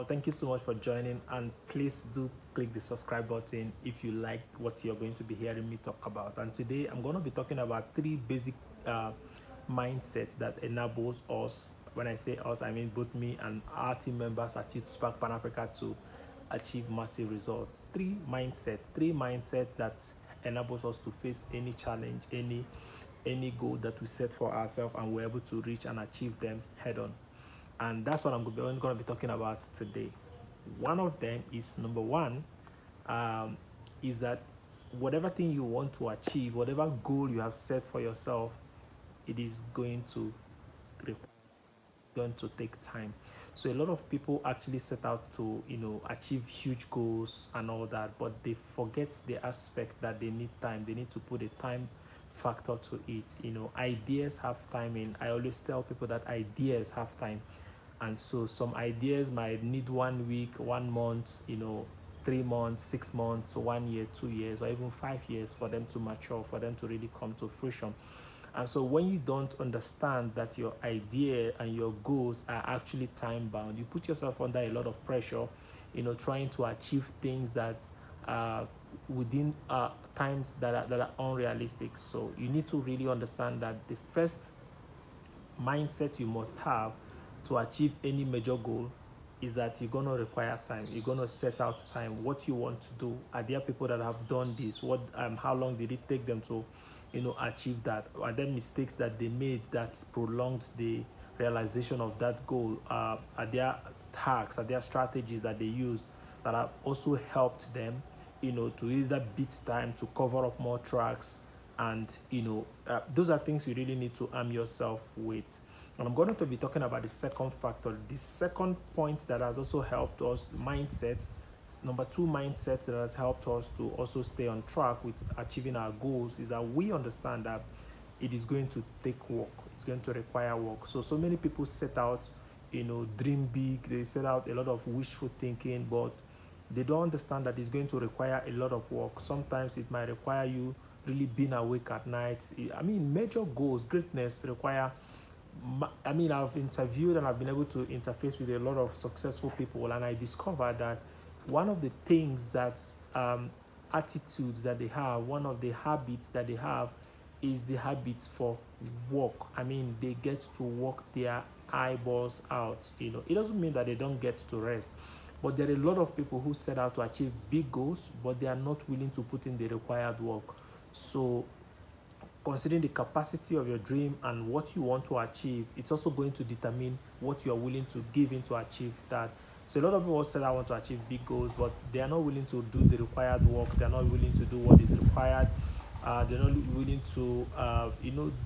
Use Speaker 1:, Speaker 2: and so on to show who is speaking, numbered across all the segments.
Speaker 1: Thank you so much for joining, and please do click the subscribe button if you like what you're going to be hearing me talk about. And today I'm going to be talking about three basic uh, mindsets that enables us. When I say us, I mean both me and our team members at Youth Spark Pan Africa to achieve massive results. Three mindsets that enables us to face any challenge, any goal that we set for ourselves, and we're able to reach and achieve them head on. And that's what I'm going to be talking about today. One of them is number one, um, is that whatever thing you want to achieve, whatever goal you have set for yourself, it is going to take time. So a lot of people actually set out to, achieve huge goals and all that, but they forget the aspect that they need time. They need to put a time factor to it. Ideas have timing. I always tell people that ideas have time. And so some ideas might need 1 week, 1 month, 3 months, 6 months, 1 year, 2 years, or even 5 years for them to mature, for them to really come to fruition. And so when you don't understand that your idea and your goals are actually time bound, you put yourself under a lot of pressure, trying to achieve things that uh, within times that are unrealistic. So you need to really understand that the first mindset you must have to achieve any major goal is that you're going to require time. You're going to set out time, what you want to do. Are there people that have done this? How long did it take them to achieve that? Are there mistakes that they made that prolonged the realization of that goal? Are there hacks, are there strategies that they used that have also helped them to either beat time, to cover up more tracks? And those are things you really need to arm yourself with. And I'm going to be talking about the second factor. The second point that has also helped us, mindset, number two mindset that has helped us to also stay on track with achieving our goals, is that we understand that it is going to take work. It's going to require work. So many people set out, dream big. They set out a lot of wishful thinking, but they don't understand that it's going to require a lot of work. Sometimes it might require you really being awake at night. I mean, major goals, greatness require. I've interviewed and I've been able to interface with a lot of successful people, and I discovered that one of the things that attitudes that they have, one of the habits that they have, is the habits for work. I mean, they get to work their eyeballs out. It doesn't mean that they don't get to rest, but there are a lot of people who set out to achieve big goals, but they are not willing to put in the required work. So considering the capacity of your dream and what you want to achieve, it's also going to determine what you are willing to give in to achieve that. So a lot of people say I want to achieve big goals, but they are not willing to do the required work. They are not willing to do what is required. They're not willing to,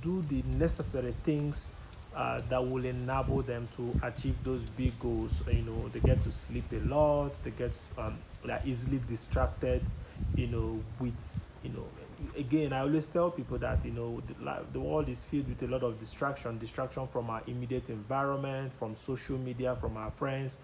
Speaker 1: do the necessary things that will enable them to achieve those big goals. They get to sleep a lot. They're easily distracted. With again, I always tell people that the world is filled with a lot of distraction from our immediate environment, from social media, from our friends,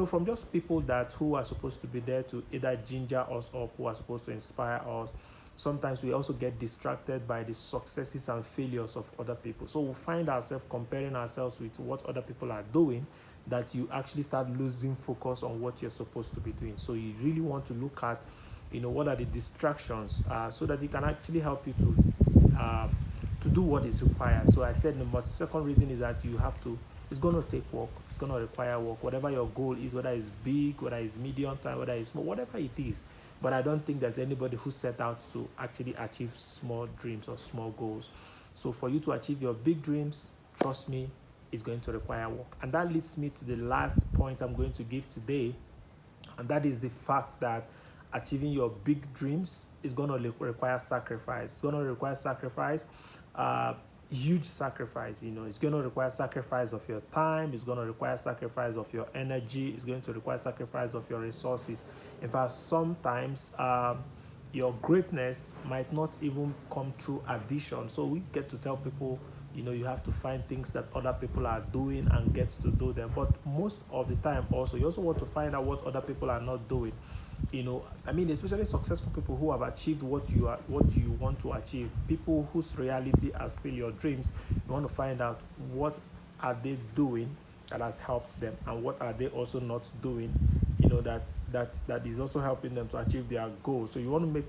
Speaker 1: from just people that who are supposed to be there to either ginger us up, who are supposed to inspire us. Sometimes we also get distracted by the successes and failures of other people. So we find ourselves comparing ourselves with what other people are doing, that you actually start losing focus on what you're supposed to be doing. So you really want to look at, what are the distractions, so that it can actually help you to do what is required. So I said the second reason is that it's going to take work. It's going to require work. Whatever your goal is, whether it's big, whether it's medium time, whether it's small, whatever it is. But I don't think there's anybody who set out to actually achieve small dreams or small goals. So for you to achieve your big dreams, trust me, it's going to require work. And that leads me to the last point I'm going to give today. And that is the fact that achieving your big dreams is going to require sacrifice. It's going to require sacrifice, huge sacrifice. It's going to require sacrifice of your time. It's going to require sacrifice of your energy. It's going to require sacrifice of your resources. In fact, sometimes your greatness might not even come through addition. So we get to tell people, you have to find things that other people are doing and get to do them. But most of the time also, you also want to find out what other people are not doing. Especially successful people who have achieved what you want to achieve, people whose reality are still your dreams. You want to find out what are they doing that has helped them, and what are they also not doing, that is also helping them to achieve their goal. So you want to make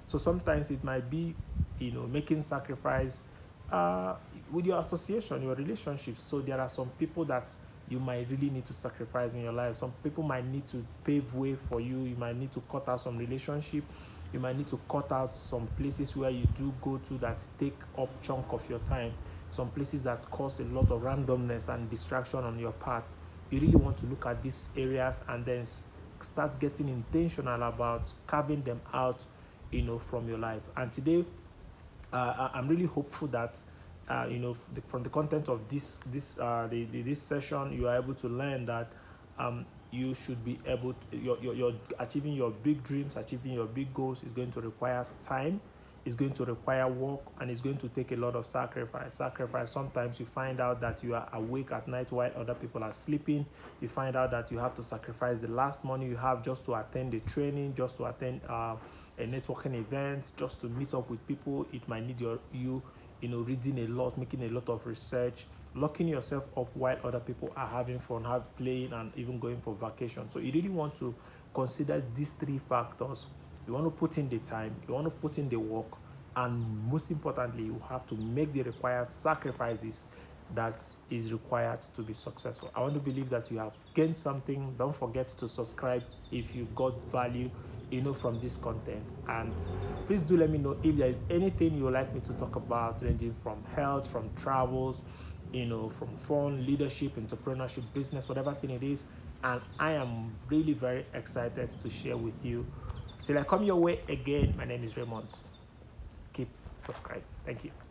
Speaker 1: so sometimes it might be, making sacrifice uh, with your association, your relationships. So there are some people that you might really need to sacrifice in your life. Some people might need to pave way for you. You might need to cut out some relationship. You might need to cut out some places where you do go to that take up chunk of your time. Some places that cause a lot of randomness and distraction on your part. You really want to look at these areas and then start getting intentional about carving them out, from your life. And today, I'm really hopeful that from the content of this session, you are able to learn that you should be able to your achieving your big dreams, achieving your big goals is going to require time, is going to require work, and it's going to take a lot of sacrifice. Sometimes you find out that you are awake at night while other people are sleeping. You find out that you have to sacrifice the last money you have just to attend the training, just to attend a networking event, just to meet up with people. It might need reading a lot, making a lot of research, locking yourself up while other people are having fun, playing, and even going for vacation. So you really want to consider these three factors. You want to put in the time, you want to put in the work, and most importantly, you have to make the required sacrifices that is required to be successful. I want to believe that you have gained something. Don't forget to subscribe if you got value, from this content. And please do let me know if there is anything you would like me to talk about, ranging from health, from travels, from fun, leadership, entrepreneurship, business, whatever thing it is. And I am really very excited to share with you. Till I come your way again, my name is Raymond. Keep subscribed. Thank you.